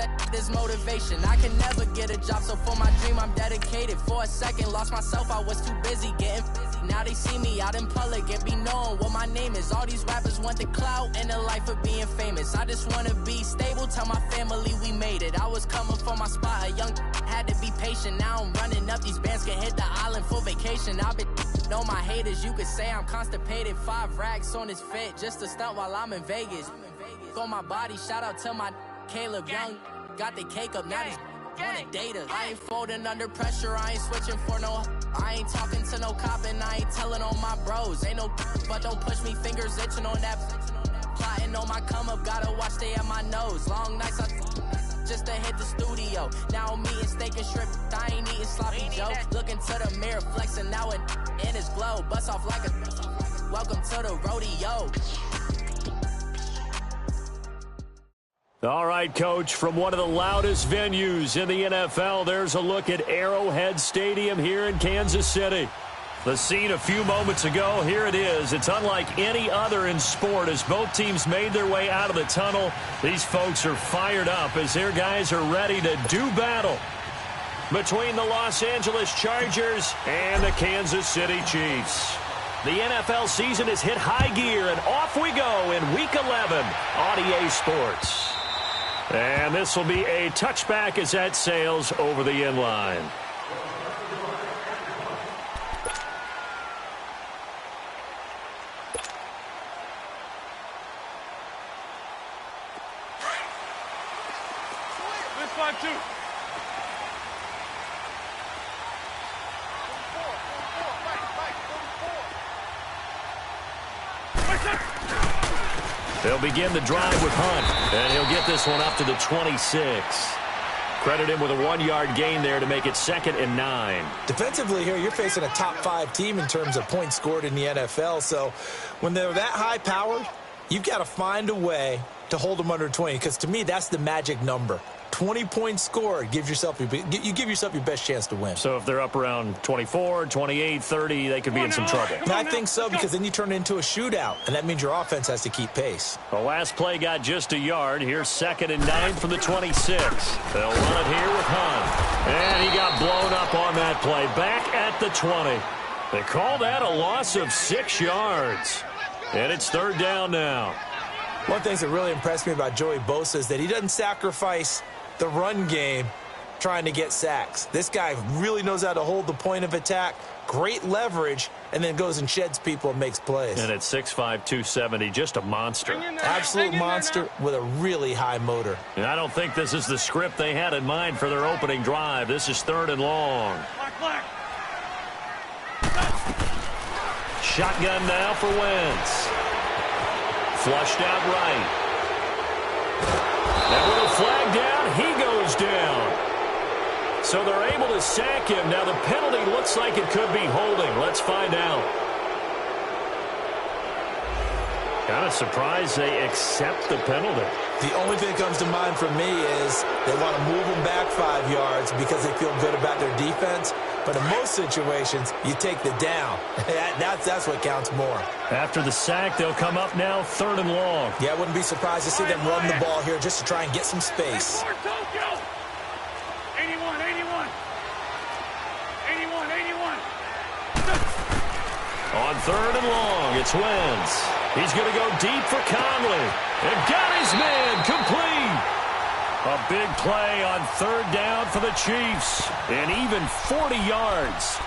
that is motivation. I can never get a job, so for my dream I'm dedicated. For a second, lost myself, I was too busy getting busy. Now they see me out in public and be knowing what my name is. All these rappers want the clout and the life of being famous. I just wanna be stable, tell my family we made it. I was coming for my spot, a young had to be patient. Now I'm running up, these bands can hit the island for vacation. I've been on my haters, you could say I'm constipated. 5 racks on his fit, just to stunt while I'm in Vegas. On my body, shout out to my Caleb Young. Got the cake up, now these wanna date us. I ain't folding under pressure, I ain't switching for no. I ain't talking to no cop and I ain't telling on my bros. Ain't no but don't push me, fingers itching on that. Plotting on my come up, gotta watch stay at my nose. Long nights I just to hit the studio. Now I'm eating steak and shrimp, I ain't eating sloppy joe. Looking to the mirror, flexing now it in his glow. Bust off like a welcome to the rodeo. All right, Coach, from one of the loudest venues in the NFL, there's a look at Arrowhead Stadium here in Kansas City. The scene a few moments ago, here it is. It's unlike any other in sport as both teams made their way out of the tunnel. These folks are fired up as their guys are ready to do battle between the Los Angeles Chargers and the Kansas City Chiefs. The NFL season has hit high gear, and off we go in Week 11 on EA Sports. And this will be a touchback as that sails over the end line. This one, too. They'll begin the drive with Hunt, and he'll get this one up to the 26. Credit him with a 1-yard gain there to make it 2nd and 9. Defensively here, you're facing a top 5 team in terms of points scored in the NFL. So when they're that high powered, you've got to find a way to hold them under 20, because to me, that's the magic number. 20 points scored, you give yourself your best chance to win. So if they're up around 24, 28, 30, they could be in some trouble. And I think so, because then you turn it into a shootout, and that means your offense has to keep pace. The last play got just a yard. Here's 2nd and 9 from the 26. They'll run it here with Hunt. And he got blown up on that play. Back at the 20. They call that a loss of 6 yards. And it's 3rd down now. One thing that really impressed me about Joey Bosa is that he doesn't sacrifice the run game trying to get sacks. This guy really knows how to hold the point of attack, great leverage, and then goes and sheds people and makes plays. And at 6'5", 270, just a monster. Absolute monster with a really high motor. And I don't think this is the script they had in mind for their opening drive. This is 3rd and long. Shotgun now for Wentz. Flushed out right. And with a flag down, he goes down. So they're able to sack him. Now the penalty looks like it could be holding. Let's find out. Kind of surprised they accept the penalty. The only thing that comes to mind for me is they want to move them back 5 yards because they feel good about their defense. But in most situations, you take the down. That's what counts more. After the sack, they'll come up now 3rd and long. Yeah, I wouldn't be surprised to see them run the ball here just to try and get some space. 81. On 3rd and long, it's Wentz. He's going to go deep for Conley. And got his man complete. A big play on 3rd down for the Chiefs. And even 40 yards.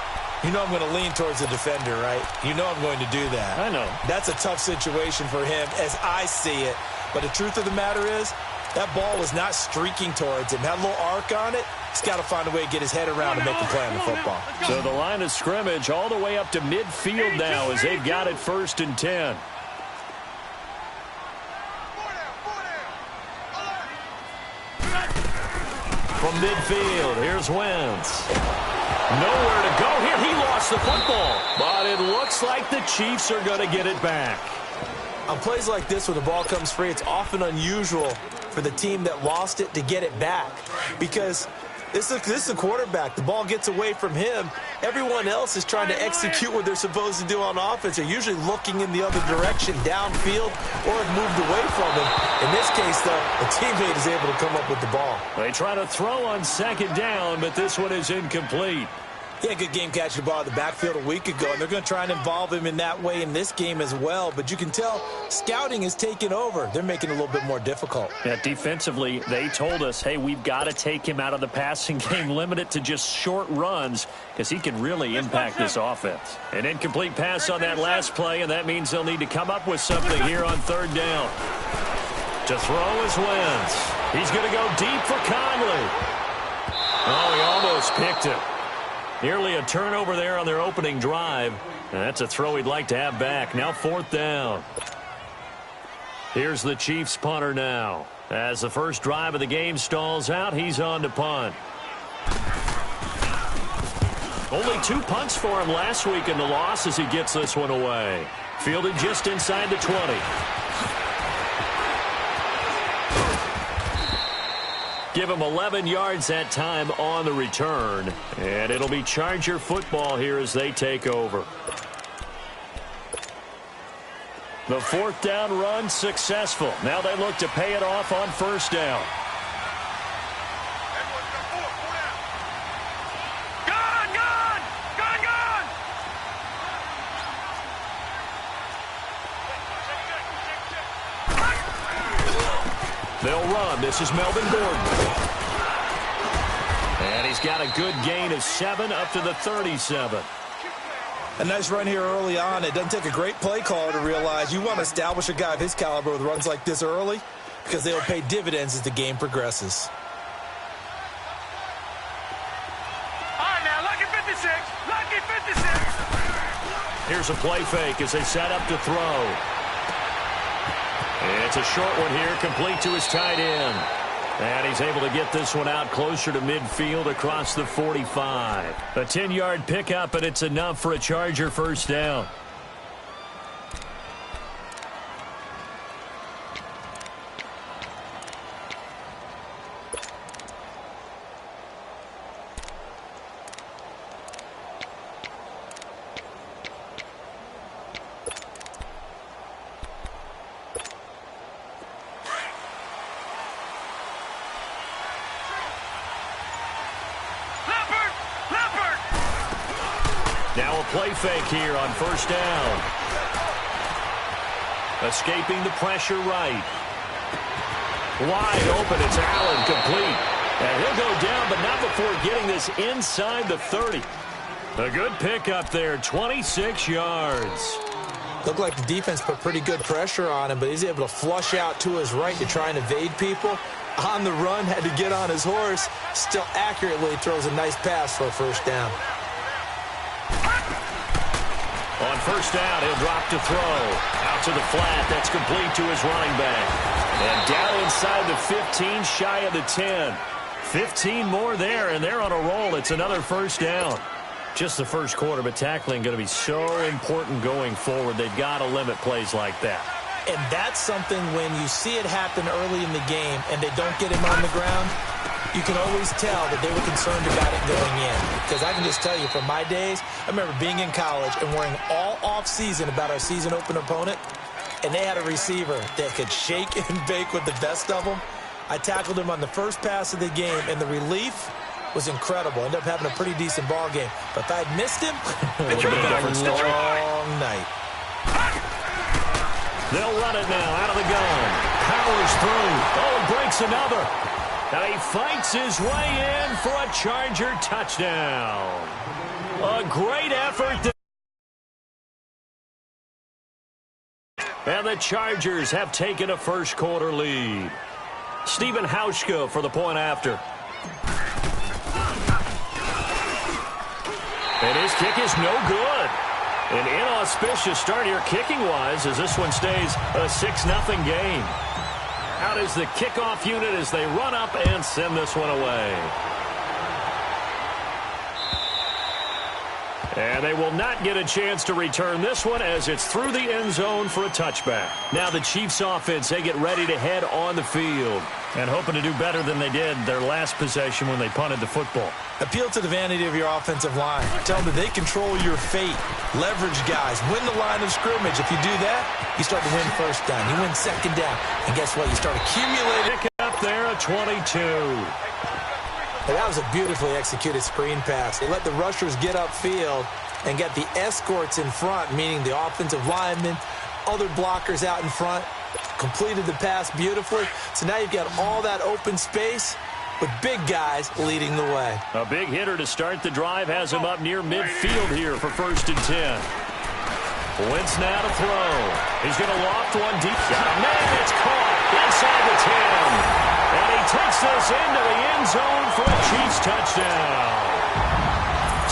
You know I'm going to lean towards the defender, right? You know I'm going to do that. I know. That's a tough situation for him as I see it. But the truth of the matter is, that ball was not streaking towards him. Had a little arc on it. He's got to find a way to get his head around and make the play on the football. So the line of scrimmage all the way up to midfield now as they've got it 1st and 10. From midfield, here's Wentz. Nowhere to go here. He lost the football. But it looks like the Chiefs are going to get it back. On plays like this, when the ball comes free, it's often unusual for the team that lost it to get it back. Because This is the quarterback. The ball gets away from him. Everyone else is trying to execute what they're supposed to do on offense. They're usually looking in the other direction, downfield, or have moved away from him. In this case, though, a teammate is able to come up with the ball. They try to throw on second down, but this one is incomplete. He had a good game catching the ball in the backfield a week ago, and they're going to try and involve him in that way in this game as well. But you can tell scouting is taking over. They're making it a little bit more difficult. Yeah, defensively, they told us, hey, we've got to take him out of the passing game, limit it to just short runs, because he can really impact this offense. An incomplete pass on that last play, and that means they'll need to come up with something here on third down. To throw is Wentz. He's going to go deep for Conley. Oh, he almost picked it. Nearly a turnover there on their opening drive. And that's a throw he'd like to have back. Now fourth down. Here's the Chiefs punter now. As the first drive of the game stalls out, he's on to punt. Only 2 punts for him last week in the loss as he gets this one away. Fielded just inside the 20. Give him 11 yards that time on the return. And it'll be Charger football here as they take over. The fourth down run successful. Now they look to pay it off on first down. They'll run. This is Melvin Gordon. And he's got a good gain of 7 up to the 37. A nice run here early on. It doesn't take a great play caller to realize you want to establish a guy of his caliber with runs like this early because they'll pay dividends as the game progresses. All right, now, lucky 56. Lucky 56. Here's a play fake as they set up to throw. It's a short one here, complete to his tight end. And he's able to get this one out closer to midfield across the 45. A 10-yard pickup, and it's enough for a Charger first down. Now a play fake here on first down. Escaping the pressure right. Wide open, it's Allen, complete. And he'll go down, but not before getting this inside the 30. A good pickup there, 26 yards. Looked like the defense put pretty good pressure on him, but he's able to flush out to his right to try and evade people. On the run, had to get on his horse. Still accurately throws a nice pass for a first down. On first down, he'll drop to throw. Out to the flat. That's complete to his running back. And down inside the 15, shy of the 10. 15 more there, and they're on a roll. It's another first down. Just the first quarter, but tackling going to be so important going forward. They've got to limit plays like that. And that's something when you see it happen early in the game and they don't get him on the ground, you can always tell that they were concerned about it going in. Because I can just tell you from my days, I remember being in college and worrying all off-season about our season open opponent, and they had a receiver that could shake and bake with the best of them. I tackled him on the first pass of the game, and the relief was incredible. Ended up having a pretty decent ball game. But if I'd missed him, it would have been a long night. They'll run it now out of the gun. Powers through. Oh, and breaks another. And he fights his way in for a Charger touchdown. A great effort. And the Chargers have taken a first quarter lead. Stephen Hauschka for the point after. And his kick is no good. An inauspicious start here kicking-wise as this one stays a 6-0 game. Out is the kickoff unit as they run up and send this one away. And they will not get a chance to return this one as it's through the end zone for a touchback. Now the Chiefs offense, they get ready to head on the field. And hoping to do better than they did their last possession when they punted the football. Appeal to the vanity of your offensive line. Tell them that they control your fate. Leverage guys. Win the line of scrimmage. If you do that, you start to win first down. You win second down. And guess what? You start accumulating. Pick up there at 22. That was a beautifully executed screen pass. They let the rushers get upfield and get the escorts in front, meaning the offensive linemen, other blockers out in front. Completed the pass beautifully. So now you've got all that open space with big guys leading the way. A big hitter to start the drive has him up near midfield here for 1st and 10. Wentz now to throw. He's going to loft one deep. Got a man. It's caught inside the 10. And he takes this into the end zone for a Chiefs touchdown.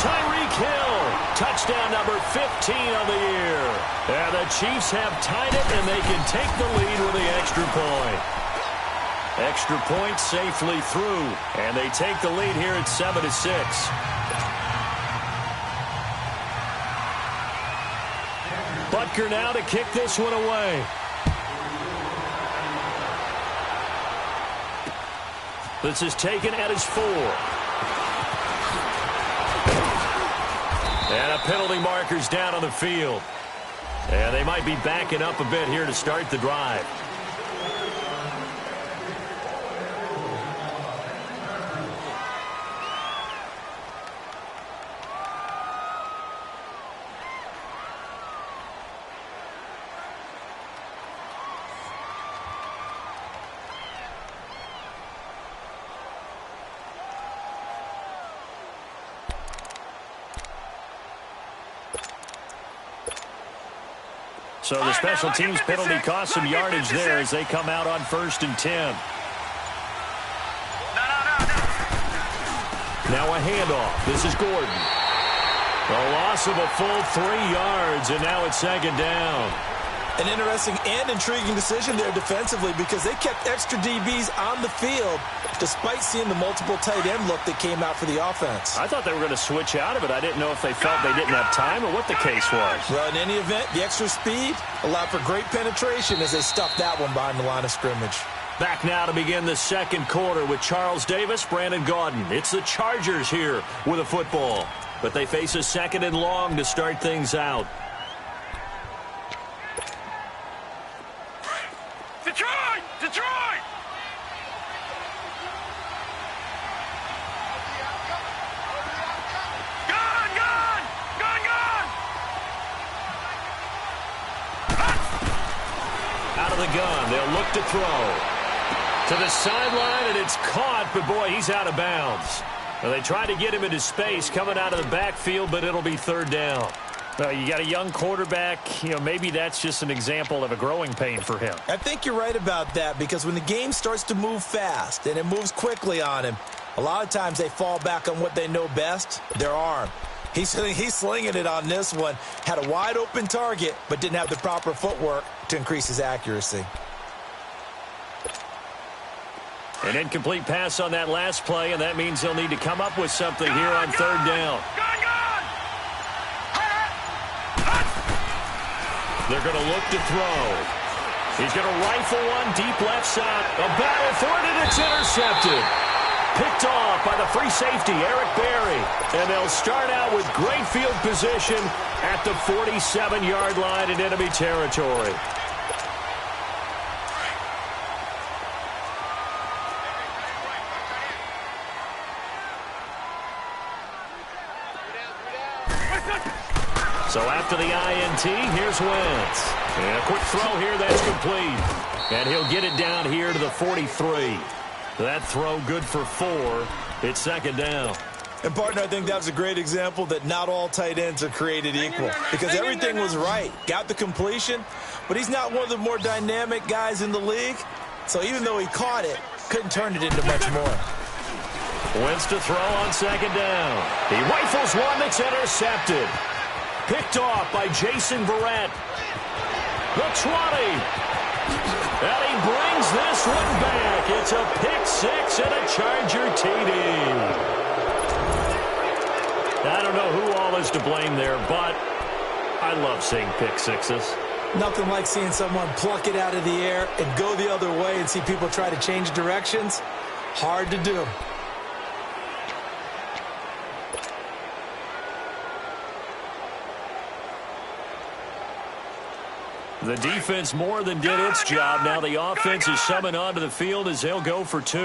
Tyreek Hill, touchdown number 15 on the year. And the Chiefs have tied it, and they can take the lead with the extra point. Extra point safely through, and they take the lead here at 7-6. Butker now to kick this one away. This is taken at his 4. And a penalty marker's down on the field. And they might be backing up a bit here to start the drive. So the special teams penalty cost some yardage there as they come out on 1st and 10. Now a handoff. This is Gordon. A loss of a full 3 yards, and now it's 2nd down. An interesting and intriguing decision there defensively because they kept extra DBs on the field despite seeing the multiple tight end look that came out for the offense. I thought they were going to switch out of it. I didn't know if they felt they didn't have time or what the case was. Well, in any event, the extra speed allowed for great penetration as they stuffed that one behind the line of scrimmage. Back now to begin the 2nd quarter with Charles Davis, Brandon Gaudin. It's the Chargers here with a football, but they face a 2nd and long to start things out. Detroit! Detroit! Gone! Gone! Gone! Gone! Out of the gun, they'll look to throw. To the sideline, and it's caught, but boy, he's out of bounds. Well, they tried to get him into space coming out of the backfield, but it'll be 3rd down. You got a young quarterback. Maybe that's just an example of a growing pain for him. I think you're right about that because when the game starts to move fast and it moves quickly on him, a lot of times they fall back on what they know best, their arm. He's slinging it on this one. Had a wide open target, but didn't have the proper footwork to increase his accuracy. An incomplete pass on that last play, and that means they'll need to come up with something here on 3rd down. They're going to look to throw. He's going to rifle one deep left side. A battle for it, and it's intercepted. Picked off by the free safety, Eric Berry. And they'll start out with great field position at the 47-yard line in enemy territory. So after the INT, here's Wentz. And a quick throw here, that's complete. And he'll get it down here to the 43. That throw good for 4. It's 2nd down. And, partner, I think that was a great example that not all tight ends are created equal because everything was right. Got the completion, but he's not one of the more dynamic guys in the league. So even though he caught it, couldn't turn it into much more. Wentz to throw on 2nd down. He rifles one that's intercepted. Picked off by Jason Verrett. The 20. And he brings this one back. It's a pick 6 and a Charger TD. I don't know who all is to blame there, but I love seeing pick 6s. Nothing like seeing someone pluck it out of the air and go the other way and see people try to change directions. Hard to do. The defense more than did its job. Now the offense is summoned onto the field as they'll go for two.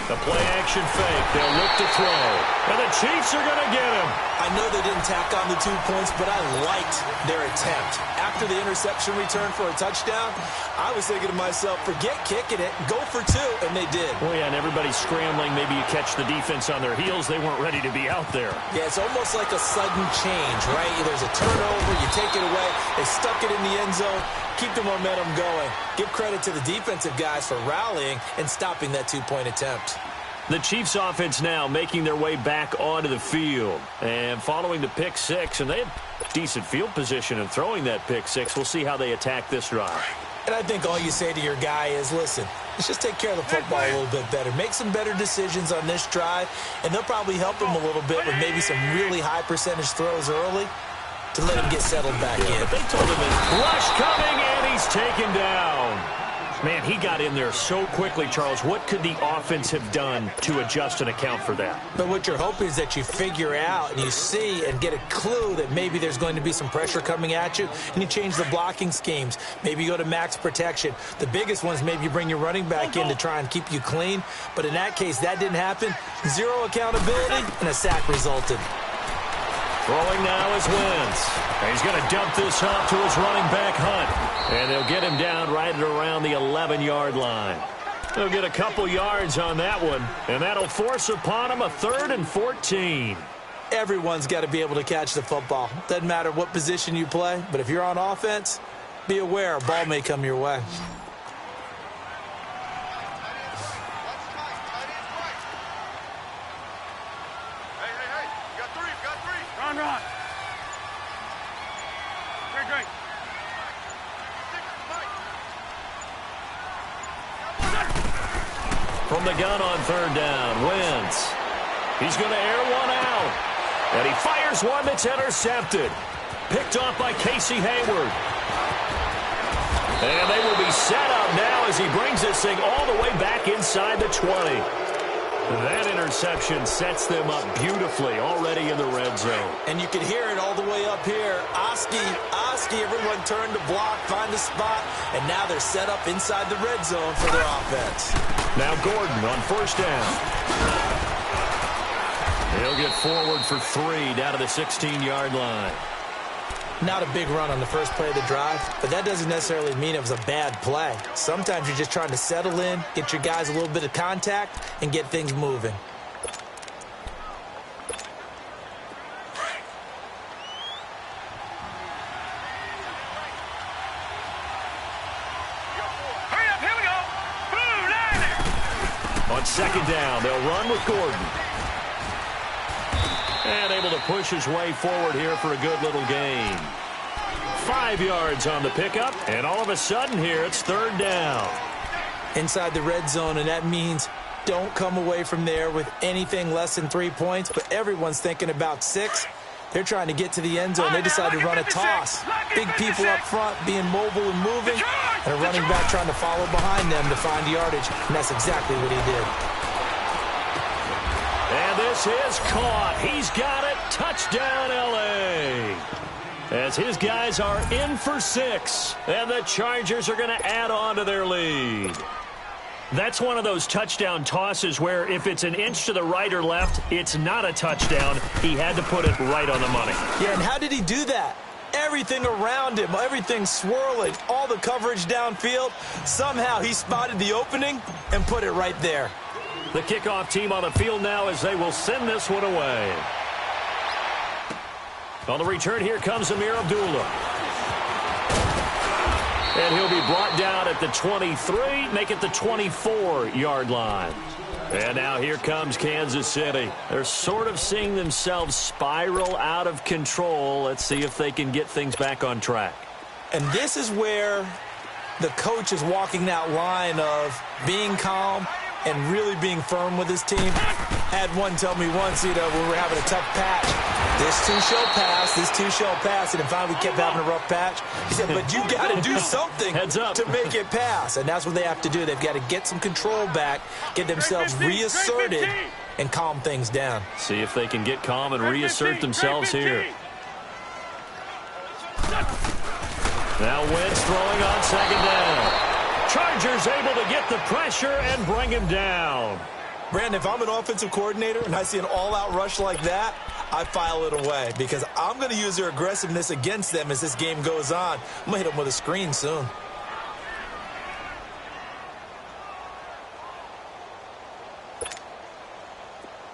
The play-action fake. They'll look to throw. And the Chiefs are going to get him. I know they didn't tack on the 2 points, but I liked their attempt. After the interception return for a touchdown, I was thinking to myself, forget kicking it, go for two, and they did. Well, yeah, and everybody's scrambling. Maybe you catch the defense on their heels. They weren't ready to be out there. Yeah, it's almost like a sudden change, right? There's a turnover, you take it away, they stuck it in the end zone, keep the momentum going. Give credit to the defensive guys for rallying and stopping that 2-point attempt. The Chiefs offense now making their way back onto the field. And following the pick six, and they had decent field position in throwing that pick six. We'll see how they attack this drive. And I think all you say to your guy is, listen, let's just take care of the football a little bit better. Make some better decisions on this drive, and they'll probably help him a little bit with maybe some really high percentage throws early to let him get settled back in. But they told him his rush coming, and he's taken down. Man, he got in there so quickly, Charles. What could the offense have done to adjust and account for that? But what you're hoping is that you figure out and you see and get a clue that maybe there's going to be some pressure coming at you, and you change the blocking schemes. Maybe you go to max protection. The biggest ones, maybe you bring your running back in to try and keep you clean. But in that case, that didn't happen. Zero accountability, and a sack resulted. Throwing now is Wentz. He's going to dump this off to his running back, Hunt. And they'll get him down right at around the 11-yard line. They'll get a couple yards on that one, and that'll force upon him a 3rd and 14. Everyone's got to be able to catch the football. Doesn't matter what position you play, but if you're on offense, be aware a ball may come your way. Run. Great. From the gun on 3rd down, Wentz. He's going to air one out. And he fires one that's intercepted. Picked off by Casey Hayward. And they will be set up now as he brings this thing all the way back inside the 20. That interception sets them up beautifully already in the red zone. And you can hear it all the way up here. Oski, everyone turned to block, find a spot, and now they're set up inside the red zone for their offense. Now Gordon on 1st down. He'll get forward for 3 down to the 16-yard line. Not a big run on the first play of the drive, but that doesn't necessarily mean it was a bad play. Sometimes you're just trying to settle in, get your guys a little bit of contact, and get things moving. Hurry up, here we go. Boom, there. On 2nd down, they'll run with Gordon. And able to push his way forward here for a good little gain. 5 yards on the pickup, and all of a sudden here it's 3rd down. Inside the red zone, and that means don't come away from there with anything less than 3 points, but everyone's thinking about 6. They're trying to get to the end zone. They decide to run a toss. Big people up front being mobile and moving, and a running back trying to follow behind them to find yardage, and that's exactly what he did. And this is caught. He's got it. Touchdown, L.A. As his guys are in for 6. And the Chargers are going to add on to their lead. That's one of those touchdown tosses where if it's an inch to the right or left, it's not a touchdown. He had to put it right on the money. Yeah, and how did he do that? Everything around him, everything swirling, all the coverage downfield. Somehow he spotted the opening and put it right there. The kickoff team on the field now as they will send this one away. On the return, here comes Amir Abdullah. And he'll be brought down at the 23, make it the 24-yard line. And now here comes Kansas City. They're sort of seeing themselves spiral out of control. Let's see if they can get things back on track. And this is where the coach is walking that line of being calm, and really being firm with his team. Had one tell me once, when we were having a tough patch, this too shall pass, this too shall pass, and finally we kept having a rough patch. He said, but you got to do something to make it pass, and that's what they have to do. They've got to get some control back, get themselves reasserted, and calm things down. See if they can get calm and reassert themselves here. Now Wentz throwing on second down. Chargers able to get the pressure and bring him down. Brandon, if I'm an offensive coordinator and I see an all-out rush like that, I file it away because I'm going to use their aggressiveness against them as this game goes on. I'm going to hit them with a screen soon.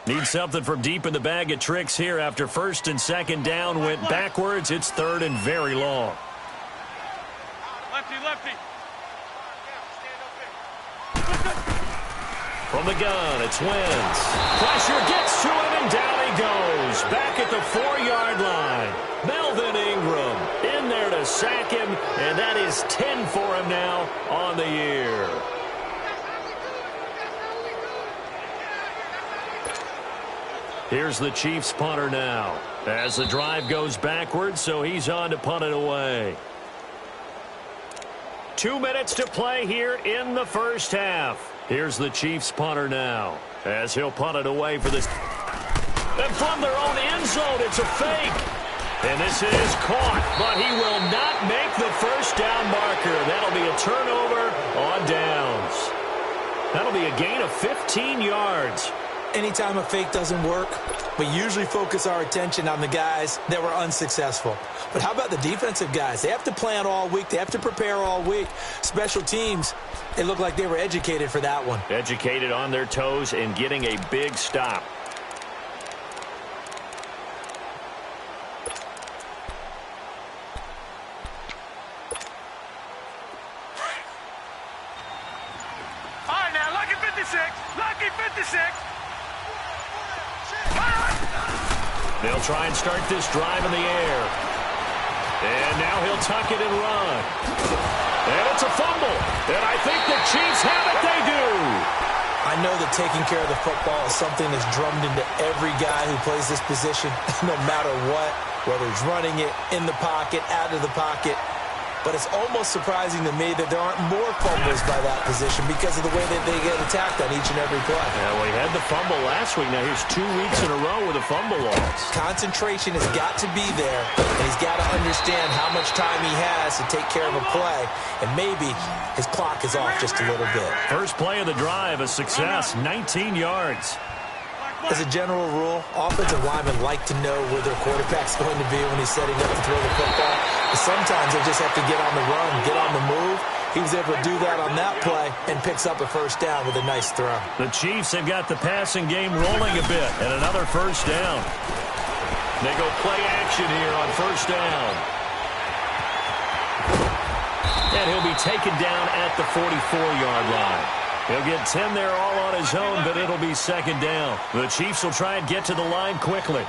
Need something from deep in the bag of tricks here after first and second down went backwards. It's third and very long. Lefty, lefty. From the gun, it's Wentz. Pressure gets to him, and down he goes. Back at the 4-yard line. Melvin Ingram in there to sack him, and that is 10 for him now on the year. Here's the Chiefs punter now. As the drive goes backwards, so he's on to punt it away. 2 minutes to play here in the first half. Here's the Chiefs punter now as he'll punt it away for this. And from their own end zone, it's a fake. And this is caught, but he will not make the first down marker. That'll be a turnover on downs. That'll be a gain of 15 yards. Anytime a fake doesn't work, we usually focus our attention on the guys that were unsuccessful. But how about the defensive guys? They have to plan all week. They have to prepare all week. Special teams, it looked like they were educated for that one. Educated on their toes and getting a big stop. All right, now, lucky 56. Lucky 56. They'll try and start this drive in the air. And now he'll tuck it and run. And it's a fumble. And I think the Chiefs have it. They do. I know that taking care of the football is something that's drummed into every guy who plays this position, no matter what, whether he's running it, in the pocket, out of the pocket. But it's almost surprising to me that there aren't more fumbles by that position because of the way that they get attacked on each and every play. Yeah, well, he had the fumble last week. Now here's 2 weeks in a row with a fumble loss. Concentration has got to be there, and he's got to understand how much time he has to take care of a play, and maybe his clock is off just a little bit. First play of the drive, a success, 19 yards. As a general rule, offensive linemen like to know where their quarterback's going to be when he's setting up to throw the football. But sometimes they just have to get on the run, get on the move. He was able to do that on that play and picks up a first down with a nice throw. The Chiefs have got the passing game rolling a bit, and another first down. They go play action here on first down. And he'll be taken down at the 44-yard line. He'll get 10 there all on his own, but it'll be second down. The Chiefs will try and get to the line quickly.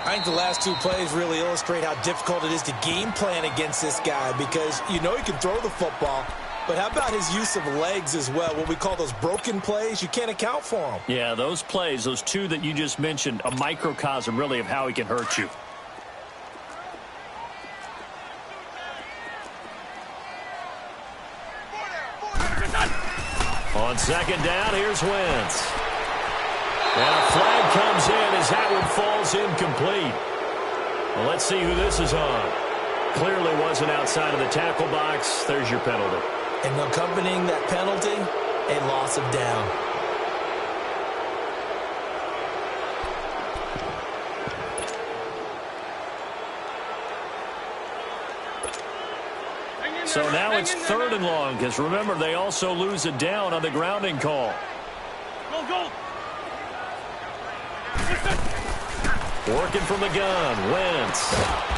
I think the last 2 plays really illustrate how difficult it is to game plan against this guy because you know he can throw the football, but how about his use of legs as well? What we call those broken plays, you can't account for them. Yeah, those plays, those 2 that you just mentioned, a microcosm really of how he can hurt you. On second down, here's Wentz. And a flag comes in as that one falls incomplete. Well, let's see who this is on. Clearly wasn't outside of the tackle box. There's your penalty. And accompanying that penalty, a loss of down. So now it's third and long, because remember, they also lose a down on the grounding call. Go, go. Working from the gun, Wentz.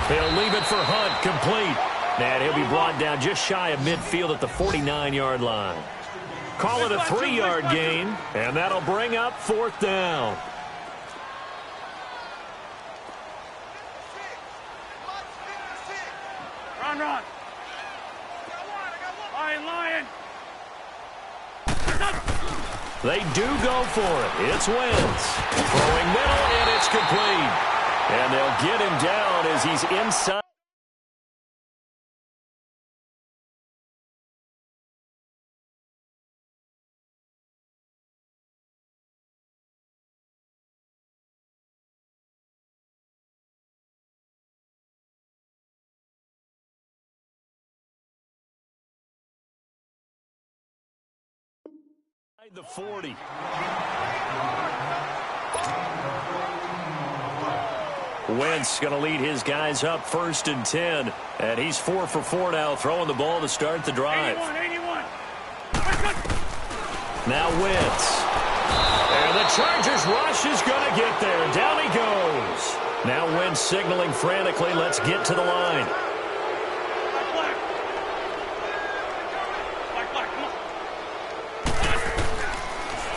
He'll leave it for Hunt, complete. And he'll be brought down just shy of midfield at the 49-yard line. Call it a 3-yard gain, and that'll bring up fourth down. Run, run. Lion, lion. They do go for it. It's Wentz. Throwing middle, and it's complete. And they'll get him down as he's inside. The 40. Wentz going to lead his guys up 1st and 10. And he's 4 for 4 now, throwing the ball to start the drive. 81. Now Wentz. And the Chargers rush is going to get there. Down he goes. Now Wentz signaling frantically, let's get to the line.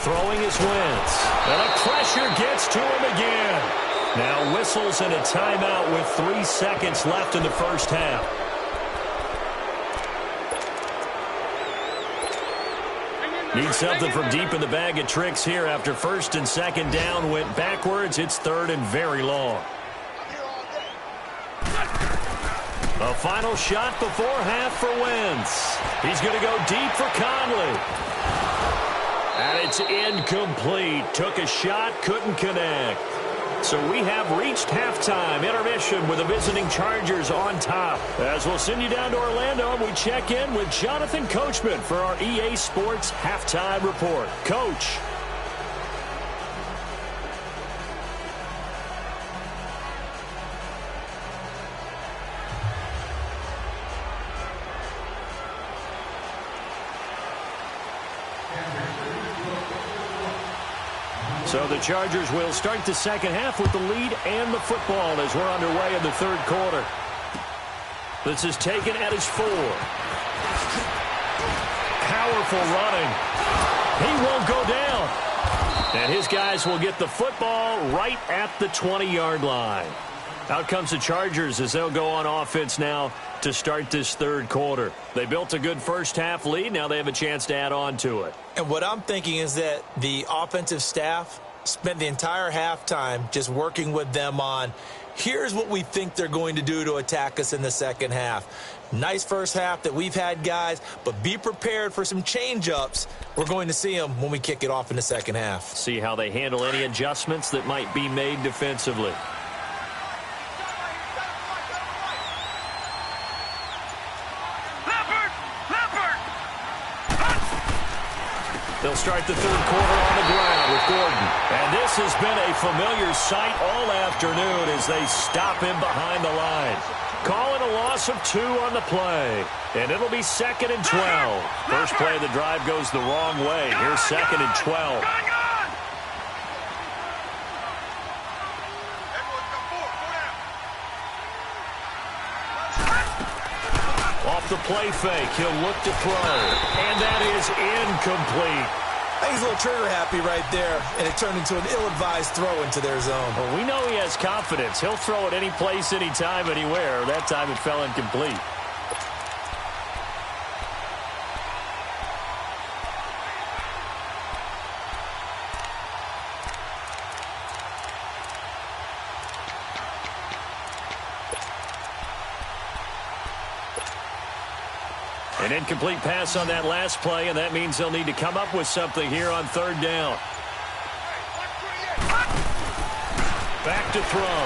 Throwing is Wentz. And the pressure gets to him again. Now whistles and a timeout with 3 seconds left in the first half. Need something from deep in the bag of tricks here after 1st and 2nd down went backwards. It's 3rd and very long. A final shot before half for Wentz. He's going to go deep for Conley. And it's incomplete. Took a shot, couldn't connect. So we have reached halftime. Intermission with the visiting Chargers on top. As we'll send you down to Orlando, we check in with Jonathan Coachman for our EA Sports Halftime Report. Coach. So the Chargers will start the second half with the lead and the football as we're underway in the 3rd quarter. This is taken at his 4. Powerful running. He won't go down. And his guys will get the football right at the 20-yard line. Out comes the Chargers as they'll go on offense now to start this 3rd quarter. They built a good first half lead. Now they have a chance to add on to it. And what I'm thinking is that the offensive staff spent the entire halftime just working with them on, here's what we think they're going to do to attack us in the second half. Nice first half that we've had, guys, but be prepared for some change-ups. We're going to see them when we kick it off in the second half. See how they handle any adjustments that might be made defensively. They'll start the 3rd quarter on the ground with Gordon. And this has been a familiar sight all afternoon as they stop him behind the line. Calling a loss of 2 on the play. And it'll be 2nd and 12. First play of the drive goes the wrong way. Here's 2nd and 12. Off the play fake, he'll look to throw. And that is incomplete. I think he's a little trigger happy right there, and it turned into an ill-advised throw into their zone. Well, we know he has confidence. He'll throw it any place, anytime, anywhere. That time it fell incomplete. An incomplete pass on that last play, and that means they'll need to come up with something here on 3rd down. Back to throw.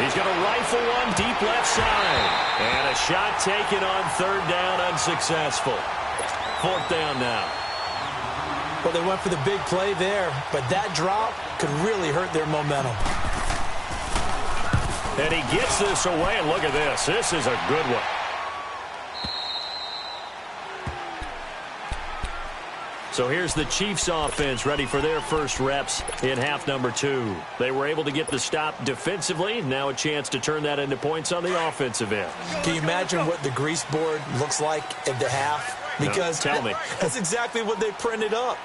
He's going to rifle one deep left side. And a shot taken on 3rd down, unsuccessful. 4th down now. Well, they went for the big play there, but that drop could really hurt their momentum. And he gets this away, and look at this. This is a good one. So here's the Chiefs offense ready for their first reps in half number 2. They were able to get the stop defensively. Now a chance to turn that into points on the offensive end. Can you imagine what the grease board looks like at the half? Because no, tell me. That's exactly what they printed up.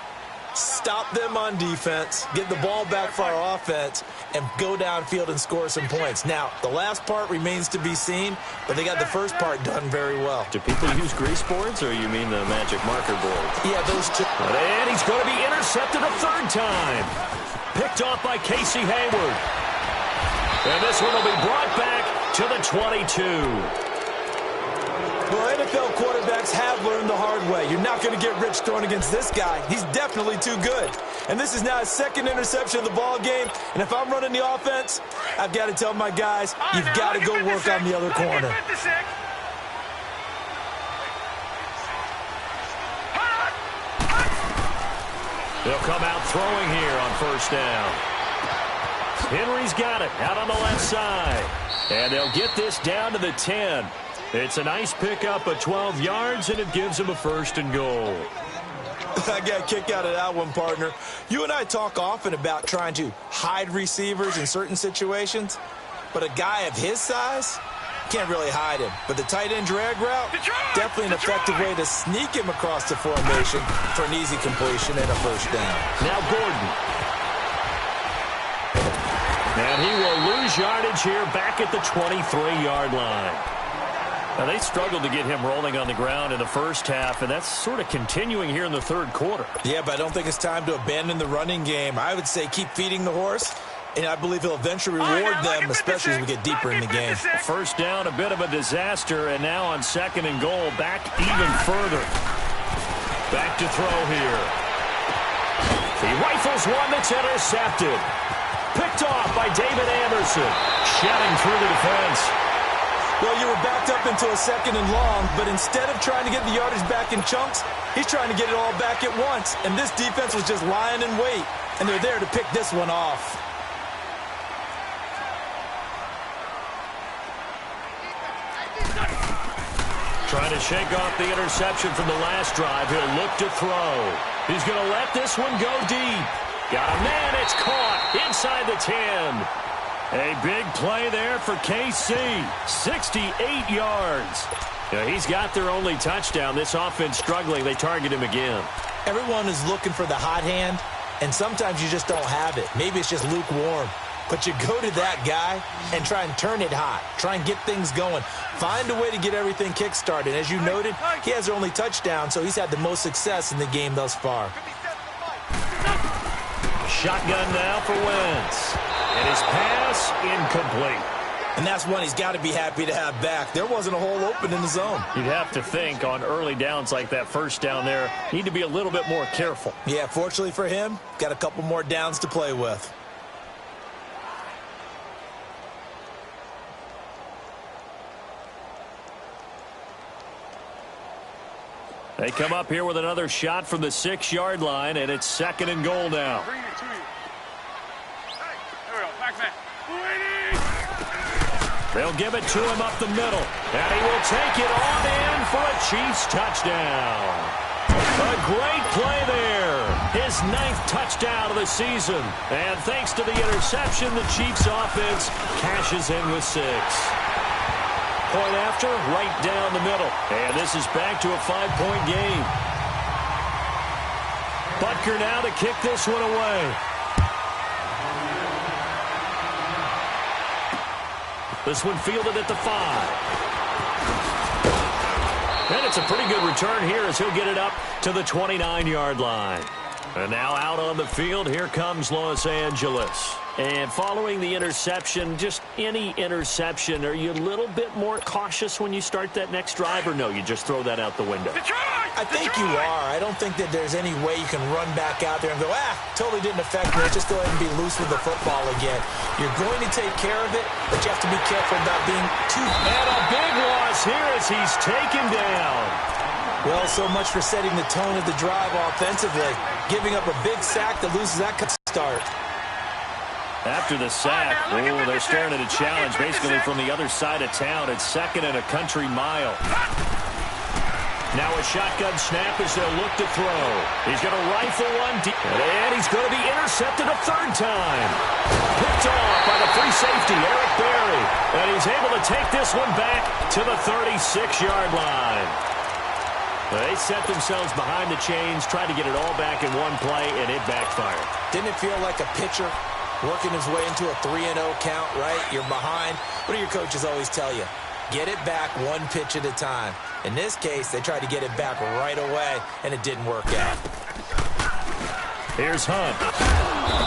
Stop them on defense, get the ball back for our offense, and go downfield and score some points. Now, the last part remains to be seen, but they got the first part done very well. Do people use grease boards, or you mean the magic marker board? Yeah, those two. And he's going to be intercepted a third time. Picked off by Casey Hayward. And this one will be brought back to the 22. Well, NFL quarterbacks have learned the hard way. You're not going to get rich throwing against this guy. He's definitely too good. And this is now his second interception of the ball game. And if I'm running the offense, I've got to tell my guys, you've got to go work on the other corner. They'll come out throwing here on first down. Henry's got it out on the left side. And they'll get this down to the 10. It's a nice pickup of 12 yards, and it gives him a first and goal. I got a kick out of that one, partner. You and I talk often about trying to hide receivers in certain situations, but a guy of his size can't really hide him. But the tight end drag route, definitely an effective way to sneak him across the formation for an easy completion and a first down. Now Gordon. And he will lose yardage here back at the 23-yard line. Now, they struggled to get him rolling on the ground in the first half, and that's sort of continuing here in the third quarter. Yeah, but I don't think it's time to abandon the running game. I would say keep feeding the horse, and I believe he'll eventually reward them, especially as we get deeper in the game. First down, a bit of a disaster, and now on second and goal, back even further. Back to throw here. He rifles one that's intercepted. Picked off by David Anderson. Shedding through the defense. Well, you were backed up into a second and long, but instead of trying to get the yardage back in chunks, he's trying to get it all back at once. And this defense was just lying in wait, and they're there to pick this one off. Trying to shake off the interception from the last drive. He'll look to throw. He's going to let this one go deep. Got a man, it's caught inside the 10. A big play there for KC. 68 yards. Yeah, he's got their only touchdown. This offense struggling. They target him again. Everyone is looking for the hot hand, and sometimes you just don't have it. Maybe it's just lukewarm. But you go to that guy and try and turn it hot. Try and get things going. Find a way to get everything kick-started. As you noted, he has their only touchdown, so he's had the most success in the game thus far. Shotgun now for Wentz. And his pass incomplete. And that's one he's got to be happy to have back. There wasn't a hole open in the zone. You'd have to think on early downs like that first down there, need to be a little bit more careful. Yeah, fortunately for him, got a couple more downs to play with. They come up here with another shot from the 6-yard line, and it's second and goal now. They'll give it to him up the middle, and he will take it on in for a Chiefs touchdown. A great play there. His 9th touchdown of the season. And thanks to the interception, the Chiefs offense cashes in with 6. Point after, right down the middle. And this is back to a 5-point game. Butker now to kick this one away. This one fielded at the 5. And it's a pretty good return here as he'll get it up to the 29-yard line. And now out on the field, here comes Los Angeles. And following the interception, just any interception, are you a little bit more cautious when you start that next drive, or no, you just throw that out the window? I think you are. I don't think that there's any way you can run back out there and go, totally didn't affect me. Just go ahead and be loose with the football again. You're going to take care of it, but you have to be careful about being too... And a big loss here as he's taken down. Well, so much for setting the tone of the drive offensively. Giving up a big sack that loses that start. After the sack, they're staring at a challenge basically from the other side of town. It's second and a country mile. Now a shotgun snap as they'll look to throw. He's going to rifle one deep, and he's going to be intercepted a third time. Picked off by the free safety, Eric Berry. And he's able to take this one back to the 36-yard line. They set themselves behind the chains, tried to get it all back in one play, and it backfired. Didn't it feel like a pitcher working his way into a 3-0 count, right? You're behind. What do your coaches always tell you? Get it back one pitch at a time. In this case, they tried to get it back right away, and it didn't work out. Here's Hunt.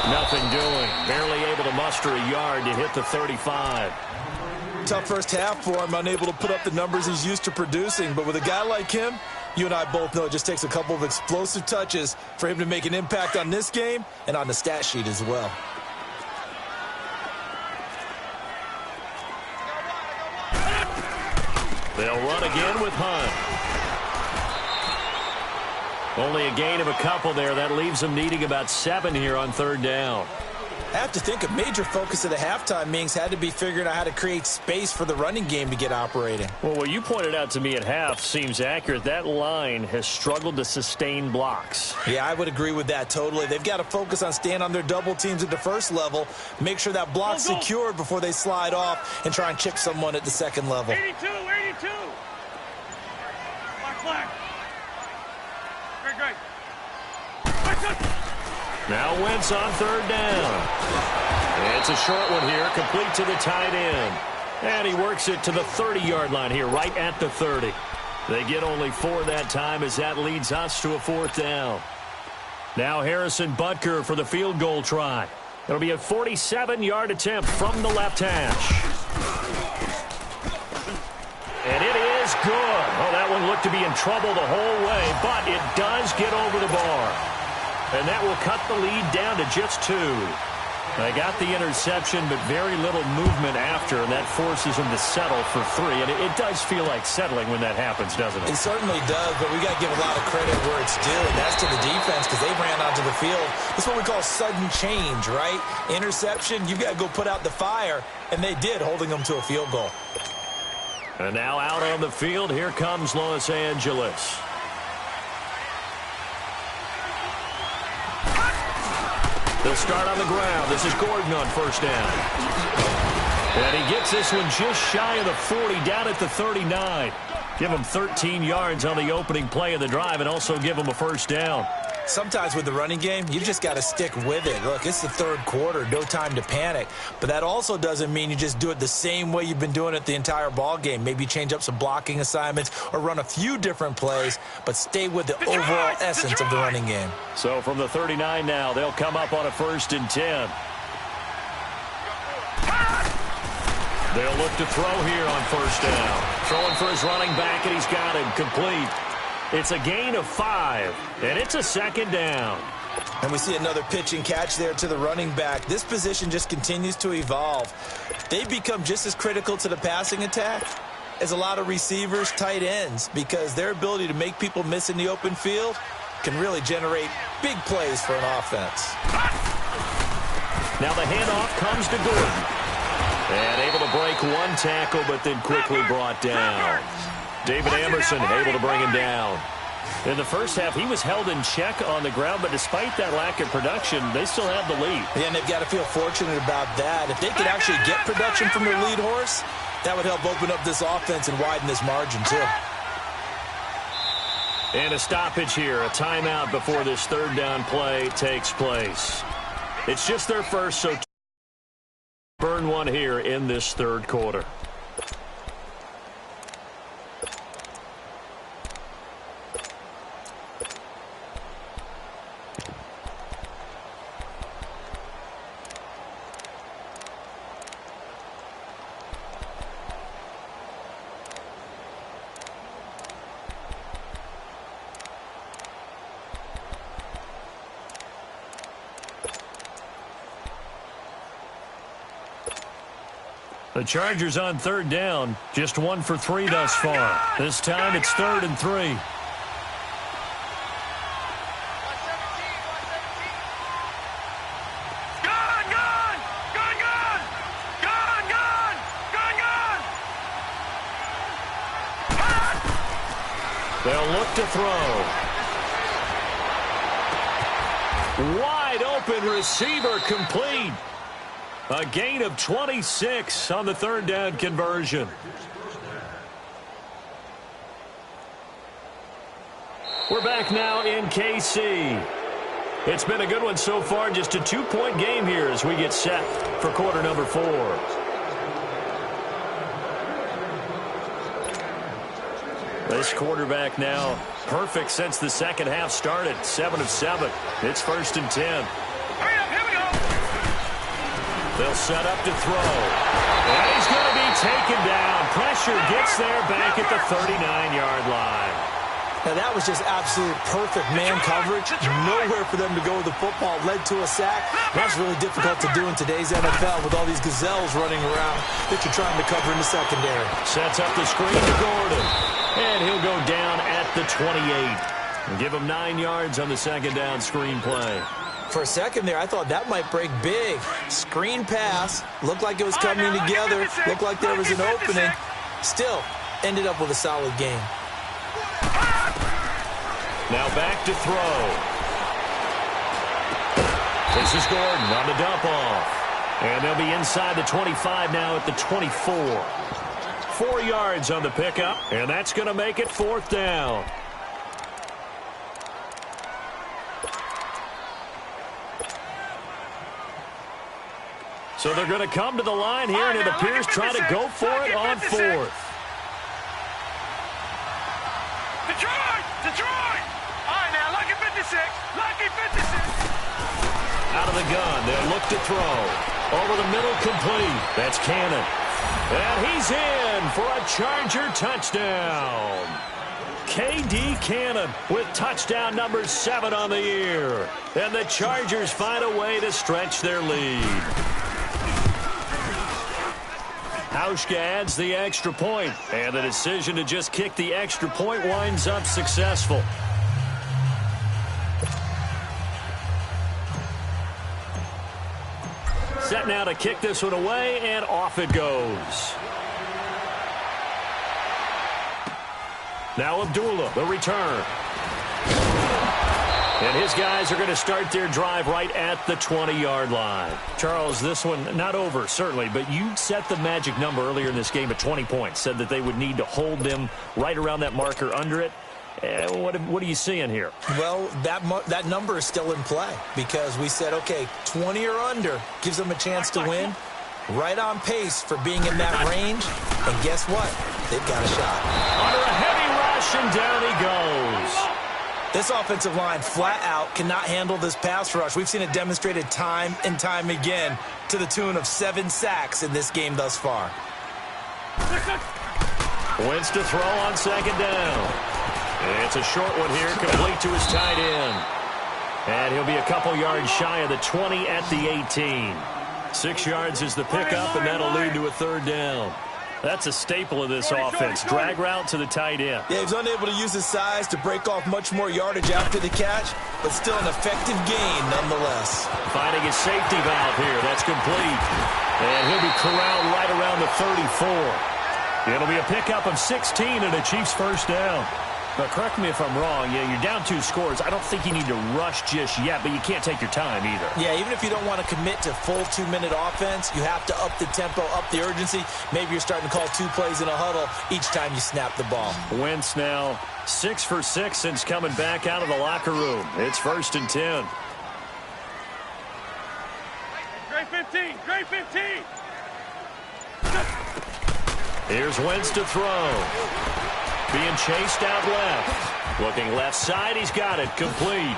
Nothing doing. Barely able to muster a yard to hit the 35. Tough first half for him, unable to put up the numbers he's used to producing. But with a guy like him, you and I both know it just takes a couple of explosive touches for him to make an impact on this game and on the stat sheet as well. They'll run again with Hunt. Only a gain of a couple there. That leaves them needing about 7 here on third down. I have to think a major focus of the halftime meetings had to be figuring out how to create space for the running game to get operating. Well, what you pointed out to me at half seems accurate. That line has struggled to sustain blocks. Yeah, I would agree with that totally. They've got to focus on staying on their double teams at the first level, make sure that block's secured before they slide off and try and chip someone at the second level. 82, 82. Flag. Great. Now Wentz on third down. It's a short one here, complete to the tight end. And he works it to the 30-yard line here, right at the 30. They get only 4 that time as that leads us to a fourth down. Now Harrison Butker for the field goal try. It'll be a 47-yard attempt from the left hash. And it is good. Oh, that one looked to be in trouble the whole way, but it does get over the bar. And that will cut the lead down to just 2. They got the interception, but very little movement after, and that forces them to settle for 3. And it does feel like settling when that happens, doesn't it? It certainly does, but we got to give a lot of credit where it's due, and that's to the defense because they ran onto the field. This is what we call sudden change, right? Interception, you've got to go put out the fire, and they did, holding them to a field goal. And now out on the field, here comes Los Angeles. They'll start on the ground. This is Gordon on first down. And he gets this one just shy of the 40, down at the 39. Give him 13 yards on the opening play of the drive and also give him a first down. Sometimes with the running game, you've just got to stick with it. Look, it's the third quarter, no time to panic. But that also doesn't mean you just do it the same way you've been doing it the entire ball game. Maybe change up some blocking assignments or run a few different plays, but stay with the overall essence of the running game. So from the 39 now, they'll come up on a 1st and 10. They'll look to throw here on first down. Throwing for his running back, and he's got him complete. It's a gain of 5, and it's a 2nd down. And we see another pitch and catch there to the running back. This position just continues to evolve. They've become just as critical to the passing attack as a lot of receivers, tight ends, because their ability to make people miss in the open field can really generate big plays for an offense. Now the handoff comes to Gordon. And able to break one tackle, but then quickly brought down. David Emerson able to bring him down. In the first half, he was held in check on the ground, but despite that lack of production, they still have the lead. Yeah, and they've got to feel fortunate about that. If they could actually get production from their lead horse, that would help open up this offense and widen this margin, too. And a stoppage here, a timeout before this third down play takes place. It's just their first, so burn one here in this third quarter. The Chargers on third down, just 1 for 3 thus far. This time it's 3rd and 3. They'll look to throw. Wide open receiver complete. A gain of 26 on the third down conversion. We're back now in KC. It's been a good one so far, just a 2-point game here as we get set for quarter number 4. This quarterback now perfect since the second half started. 7 of 7. It's 1st and 10. Hurry up, here we go. They'll set up to throw. And he's going to be taken down. Pressure gets there back at the 39-yard line. Now, that was just absolute perfect man coverage. Nowhere for them to go with the football. Led to a sack. That's really difficult to do in today's NFL with all these gazelles running around that you're trying to cover in the secondary. Sets up the screen to Gordon. And he'll go down at the 28. And give him 9 yards on the second down screen play. For a second there, I thought that might break big. Screen pass. Looked like it was coming together. Looked like there was an opening. Still, ended up with a solid game. Now back to throw. This is Gordon on the dump off. And they'll be inside the 25 now at the 24. 4 yards on the pickup, and that's going to make it 4th down. So they're going to come to the line here, and it appears trying to go for it on 4th. Detroit! All right, now, lucky 56. Lucky 56. Out of the gun, they'll look to throw. Over the middle, complete. That's Cannon. And he's in for a Charger touchdown. K.D. Cannon with touchdown number 7 on the year. And the Chargers find a way to stretch their lead. Hauschka adds the extra point, and the decision to just kick the extra point winds up successful. Set now to kick this one away, and off it goes. Now Abdullah, the return. And his guys are going to start their drive right at the 20-yard line. Charles, this one not over, certainly, but you set the magic number earlier in this game at 20 points, said that they would need to hold them right around that marker under it. What are you seeing here? Well, that number is still in play because we said, okay, 20 or under gives them a chance to win. Right on pace for being in that range. And guess what? They've got a shot. Under a heavy rush, and down he goes. This offensive line flat out cannot handle this pass rush. We've seen it demonstrated time and time again to the tune of 7 sacks in this game thus far. Wentz to throw on second down. It's a short one here, complete to his tight end. And he'll be a couple yards shy of the 20 at the 18. 6 yards is the pickup, and that'll lead to a 3rd down. That's a staple of this offense. Drag route to the tight end. Yeah, he's unable to use his size to break off much more yardage after the catch, but still an effective gain nonetheless. Finding his safety valve here. That's complete. And he'll be corralled right around the 34. It'll be a pickup of 16 and a Chiefs 1st down. But correct me if I'm wrong. Yeah, you're down 2 scores. I don't think you need to rush just yet, but you can't take your time either. Yeah, even if you don't want to commit to full 2-minute offense, you have to up the tempo, up the urgency. Maybe you're starting to call 2 plays in a huddle each time you snap the ball. Wentz now 6 for 6 since coming back out of the locker room. It's 1st and 10. Great 15. Great 15. Here's Wentz to throw. Being chased out left. Looking left side, he's got it. Complete.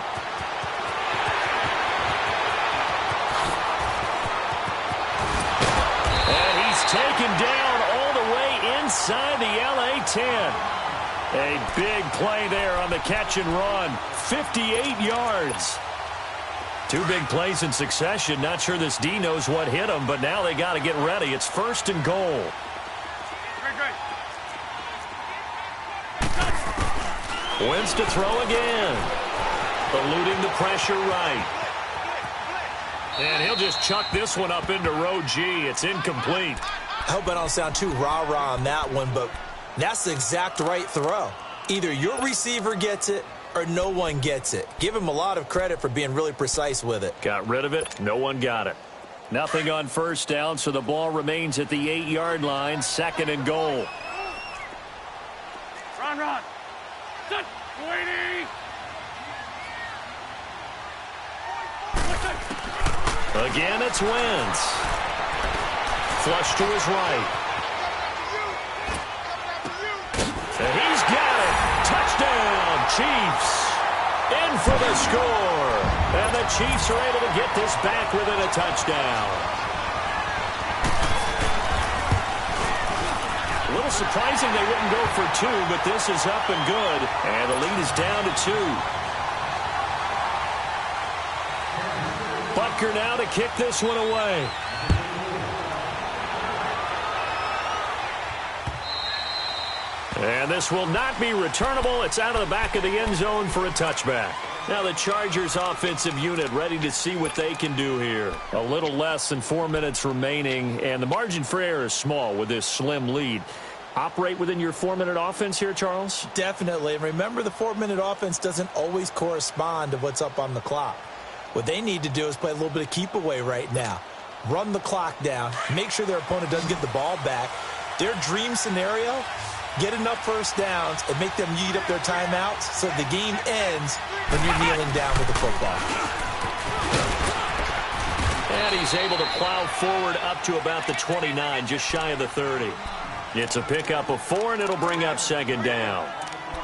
And he's taken down all the way inside the LA 10. A big play there on the catch and run. 58 yards. 2 big plays in succession. Not sure this D knows what hit him, but now they got to get ready. It's 1st and goal. Wentz to throw again. Eluding the pressure right. And he'll just chuck this one up into row G. It's incomplete. I hope I don't sound too rah-rah on that one, but that's the exact right throw. Either your receiver gets it or no one gets it. Give him a lot of credit for being really precise with it. Got rid of it. No one got it. Nothing on 1st down, so the ball remains at the 8-yard line. 2nd and goal. Run. Waiting. Again, it's Wentz. Flush to his right. And he's got it. Touchdown, Chiefs. In for the score. And the Chiefs are able to get this back within a touchdown. A little surprising they wouldn't go for two, but this is up and good. And the lead is down to 2. Butker now to kick this one away. And this will not be returnable. It's out of the back of the end zone for a touchback. Now the Chargers offensive unit ready to see what they can do here. A little less than 4 minutes remaining, and the margin for error is small with this slim lead. Operate within your 4-minute offense here, Charles? Definitely. And remember, the 4-minute offense doesn't always correspond to what's up on the clock. What they need to do is play a little bit of keep away right now. Run the clock down. Make sure their opponent doesn't get the ball back. Their dream scenario, get enough first downs and make them eat up their timeouts so the game ends when you're kneeling down with the football. And he's able to plow forward up to about the 29, just shy of the 30. It's a pickup of 4, and it'll bring up second down.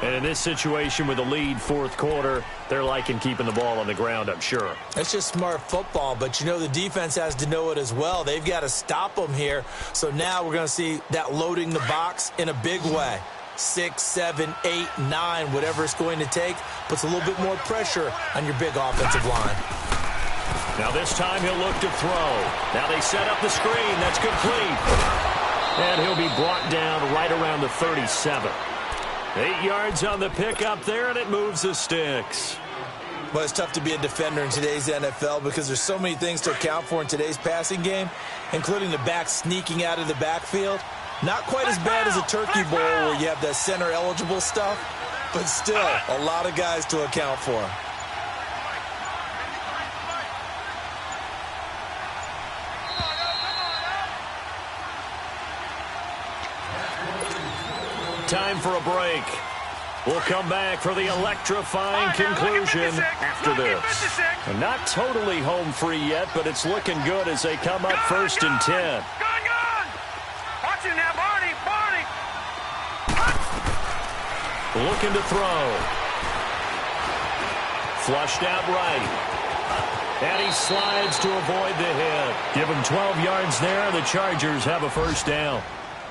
And in this situation with the lead, fourth quarter, they're liking keeping the ball on the ground, I'm sure. It's just smart football, but you know the defense has to know it as well. They've got to stop them here. So now we're going to see that loading the box in a big way. 6, 7, 8, 9, whatever it's going to take, puts a little bit more pressure on your big offensive line. Now this time he'll look to throw. Now they set up the screen. That's complete. And he'll be brought down right around the 37. 8 yards on the pickup there, and it moves the sticks. Well, it's tough to be a defender in today's NFL because there's so many things to account for in today's passing game, including the back sneaking out of the backfield. Not quite as bad as a turkey bowl where you have that center-eligible stuff, but still a lot of guys to account for. Time for a break. We'll come back for the electrifying conclusion after this. And not totally home free yet, but it's looking good as they come up first and 10. Gone! Watch it now, Barney! Looking to throw. Flushed out right. And he slides to avoid the hit. Give him 12 yards there. The Chargers have a first down.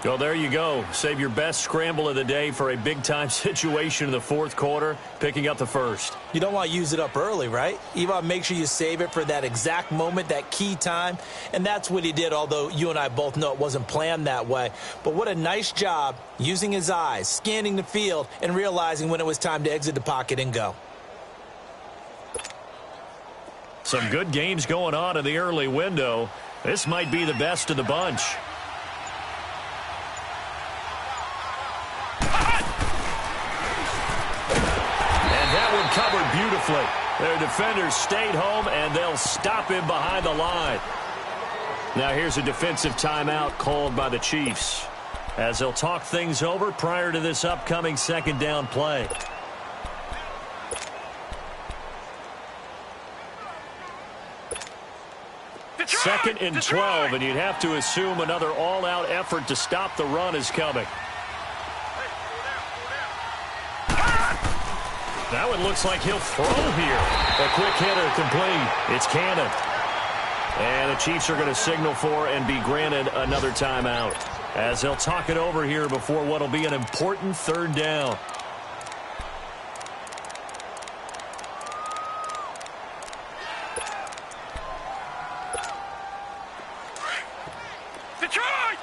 Well, there you go. Save your best scramble of the day for a big-time situation in the fourth quarter, picking up the first. You don't want to use it up early, right? You want to make sure you save it for that exact moment, that key time. And that's what he did, although you and I both know it wasn't planned that way. But what a nice job using his eyes, scanning the field, and realizing when it was time to exit the pocket and go. Some good games going on in the early window. This might be the best of the bunch. Covered beautifully. Their defenders stayed home, and they'll stop him behind the line. Now here's a defensive timeout called by the Chiefs as they'll talk things over prior to this upcoming second down play. Second and 12, and you'd have to assume another all-out effort to stop the run is coming. That one looks like he'll throw here. A quick hitter complete. It's Cannon. And the Chiefs are going to signal for and be granted another timeout as they'll talk it over here before what will be an important third down. Detroit!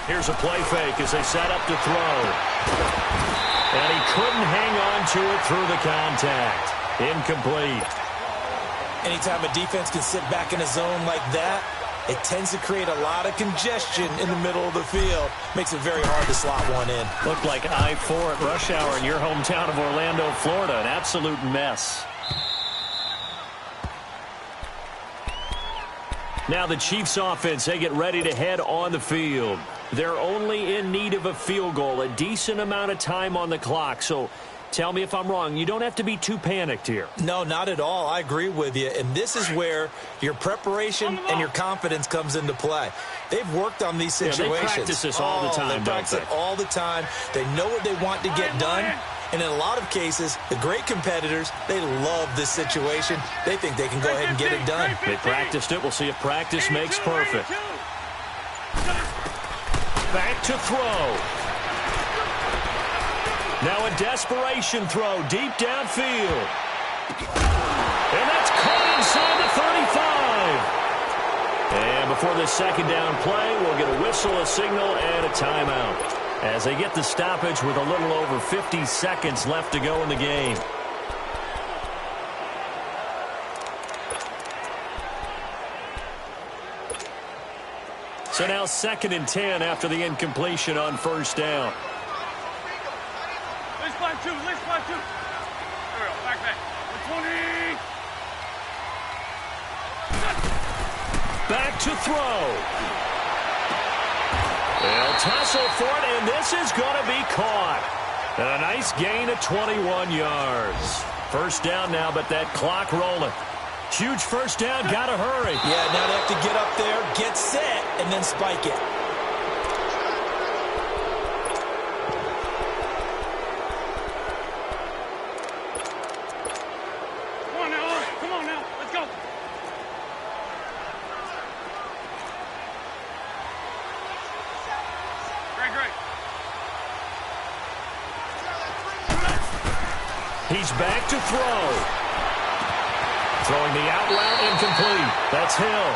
Here's a play fake as they set up to throw. And he couldn't hang on to it through the contact. Incomplete. Anytime a defense can sit back in a zone like that, it tends to create a lot of congestion in the middle of the field. Makes it very hard to slot one in. Looked like I-4 at rush hour in your hometown of Orlando, Florida. An absolute mess. Now the Chiefs offense, they get ready to head on the field. They're only in need of a field goal, a decent amount of time on the clock. So tell me if I'm wrong. You don't have to be too panicked here. No, not at all. I agree with you. And this is where your preparation and your confidence comes into play. They've worked on these situations. Yeah, they practice this all the time, they practice it all the time. They know what they want to get done. And in a lot of cases, the great competitors, they love this situation. They think they can go ahead and get it done. They practiced it. We'll see if practice makes perfect. Back to throw. Now a desperation throw deep downfield. And that's caught inside the 35. And before the second down play, we'll get a whistle, a signal, and a timeout, as they get the stoppage with a little over 50 seconds left to go in the game. So now 2nd and 10 after the incompletion on first down. Let's find two. There we go. Back. 20. Back to throw. They'll tussle for it, and this is going to be caught. And a nice gain of 21 yards. First down now, but that clock rolling. Huge first down, got to hurry. Yeah, now they have to get up there, get set, and then spike it. Come on now. Let's go. Great. He's back to throw. Throwing the out route incomplete. That's Hill.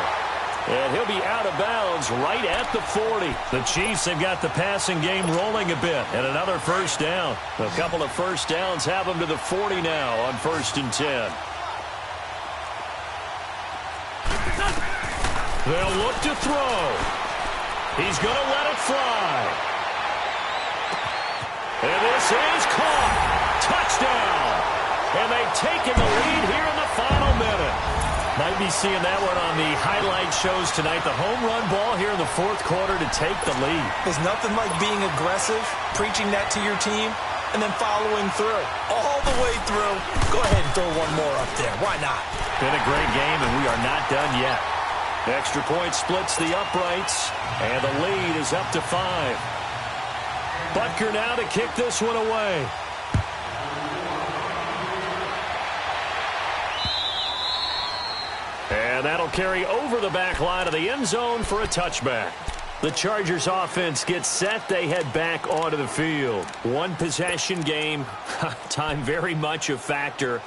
And he'll be out of bounds right at the 40. The Chiefs have got the passing game rolling a bit. And another first down. A couple of first downs have them to the 40 now on 1st and 10. They'll look to throw. He's going to let it fly. And this is caught. Touchdown. And they've taken the lead here in the final minute. Might be seeing that one on the highlight shows tonight. The home run ball here in the 4th quarter to take the lead. There's nothing like being aggressive, preaching that to your team, and then following through. All the way through. Go ahead and throw one more up there. Why not? Been a great game, and we are not done yet. Extra point splits the uprights, and the lead is up to 5. Butker now to kick this one away. And that'll carry over the back line of the end zone for a touchback. The Chargers offense gets set. They head back onto the field. One possession game. Time very much a factor.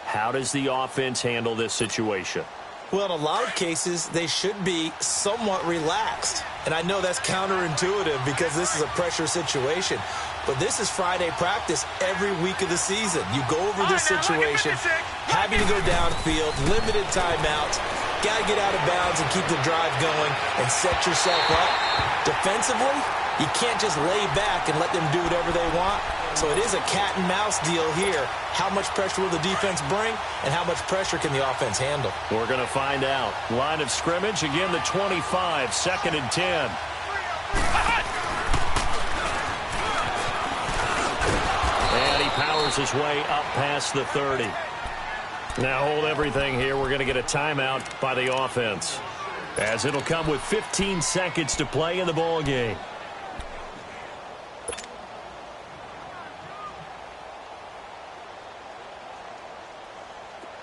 How does the offense handle this situation? Well, in a lot of cases, they should be somewhat relaxed. And I know that's counterintuitive because this is a pressure situation. But this is Friday practice every week of the season. You go over this situation, having to go downfield, limited timeouts, got to get out of bounds and keep the drive going and set yourself up. Defensively, you can't just lay back and let them do whatever they want. So it is a cat and mouse deal here. How much pressure will the defense bring and how much pressure can the offense handle? We're going to find out. Line of scrimmage, again the 25, 2nd and 10. And he powers his way up past the 30. Now hold everything here. We're going to get a timeout by the offense, as it'll come with 15 seconds to play in the ball game.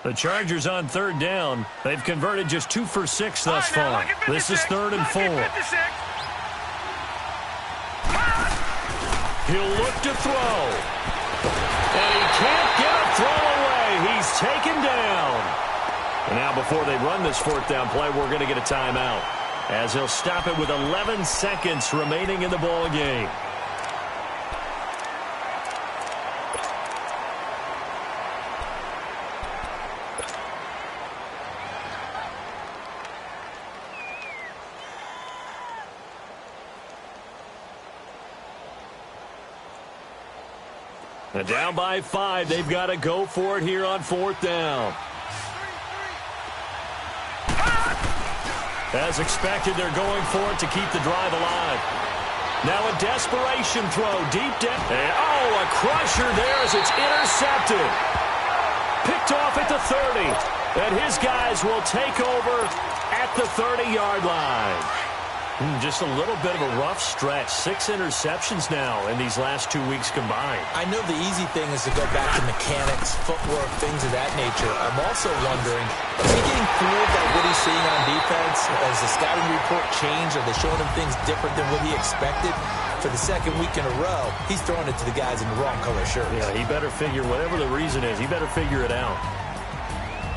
The Chargers on 3rd down. They've converted just 2 for 6 thus far. This is 3rd and 4. He'll look to throw. And he can't get a throw away. He's taken down. And now before they run this 4th down play, we're going to get a timeout, as he'll stop it with 11 seconds remaining in the ball game. And down by 5, they've got to go for it here on 4th down. As expected, they're going for it to keep the drive alive. Now a desperation throw deep down. And, a crusher there as it's intercepted. Picked off at the 30. And his guys will take over at the 30-yard line. Just a little bit of a rough stretch. 6 interceptions now in these last 2 weeks combined. I know the easy thing is to go back to mechanics, footwork, things of that nature. I'm also wondering, is he getting fooled by what he's seeing on defense? Has the scouting report changed? Are they showing him things different than what he expected? For the second week in a row, he's throwing it to the guys in the wrong color shirts. Yeah, he better figure, whatever the reason is, he better figure it out.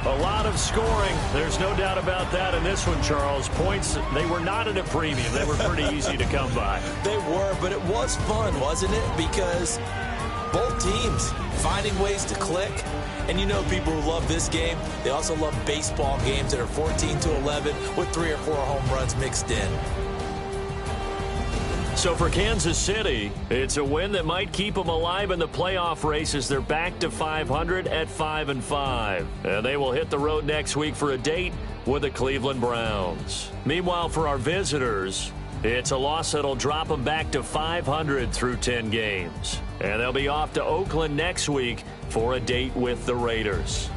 A lot of scoring. There's no doubt about that in this one, Charles. Points, they were not at a premium. They were pretty easy to come by. They were, but it was fun, wasn't it? Because both teams finding ways to click. And you know people who love this game, they also love baseball games that are 14-11 with 3 or 4 home runs mixed in. So for Kansas City, it's a win that might keep them alive in the playoff race as they're back to 500 at 5-5. And they will hit the road next week for a date with the Cleveland Browns. Meanwhile, for our visitors, it's a loss that'll drop them back to 500 through 10 games. And they'll be off to Oakland next week for a date with the Raiders.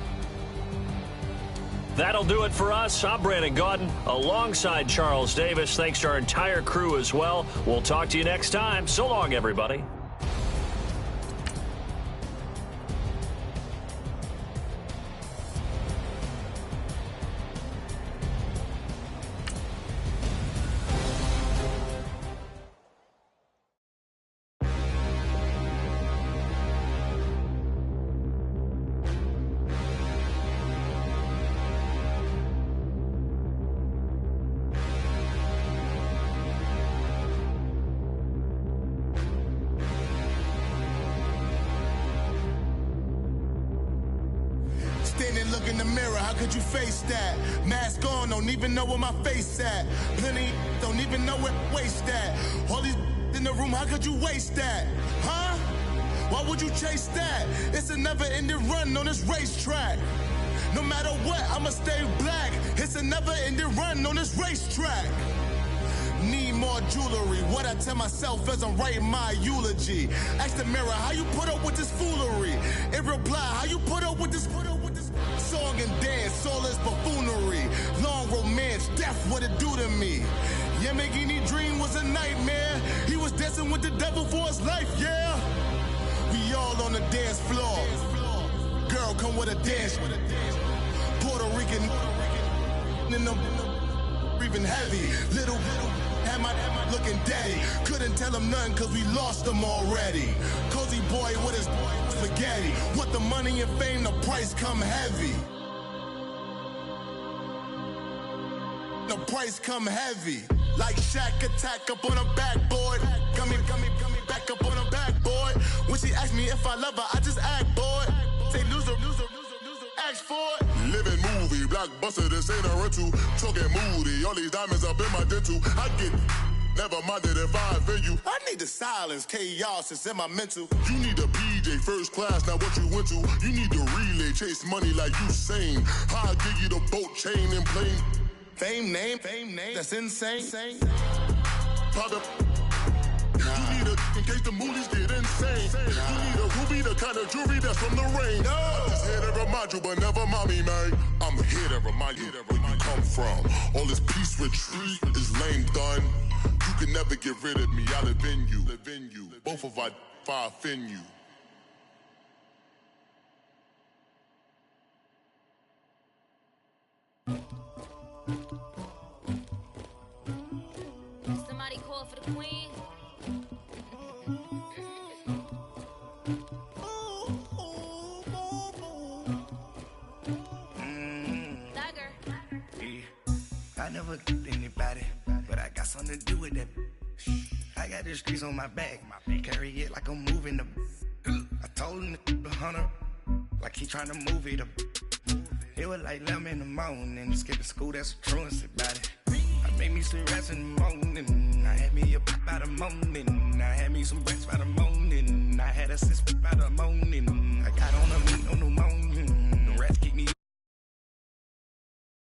That'll do it for us. I'm Brandon Gaudin alongside Charles Davis. Thanks to our entire crew as well. We'll talk to you next time. So long, everybody. Standing, look in the mirror, how could you face that? Mask on, don't even know where my face at. Plenty, don't even know where waste at. All these in the room, how could you waste that? Huh? Why would you chase that? It's a never-ending run on this racetrack. No matter what, I'ma stay black. It's a never-ending run on this racetrack. Need more jewelry. What I tell myself as I'm writing my eulogy. Ask the mirror, how you put up with this foolery? It reply, how you put up with this song and dance, all this buffoonery. Long romance, death, what it do to me? Yamagini dream was a nightmare. He was dancing with the devil for his life, yeah. We all on the dance floor. Girl, come with a dance. Puerto Rican in the breathing heavy. Little had my looking daddy. Couldn't tell him nothing cause we lost him already. Cozy boy with his spaghetti. What the money and fame, the price come heavy. The price come heavy. Like Shaq attack up on a backboard. Coming back up on a backboard. When she asked me if I love her, I just act bored. Say loser, ask for it. Living movie, blockbuster, this ain't a rental. Talking moody, all these diamonds up in my dental. I get never minded if I offend you. I need the silence, chaos is in my mental. You need a PJ first class, not what you went to. You need the relay, chase money like you sane. How I give you the boat chain and plane. Fame name, that's insane. Private. You need a in case the movies get insane. You need a ruby, the kind of jewelry that's from the rain. No. I'm just here to remind you, but never mommy, man. I'm here to remind you where you come from. All this peace retreat is lame done. You can never get rid of me. I live in you. Both of our fire offend you. Somebody call for the queen. I never did anybody, but I got something to do with that. I got the streets on my back, carry it like I'm moving the. I told him the hunter, like he trying to move it up. It was like 11 in the morning, skipping school, that's a truancy about it. I made me some rest in the morning, I had me up by the morning. I had me some rest by the morning, I had a sis by the morning. I got on a meat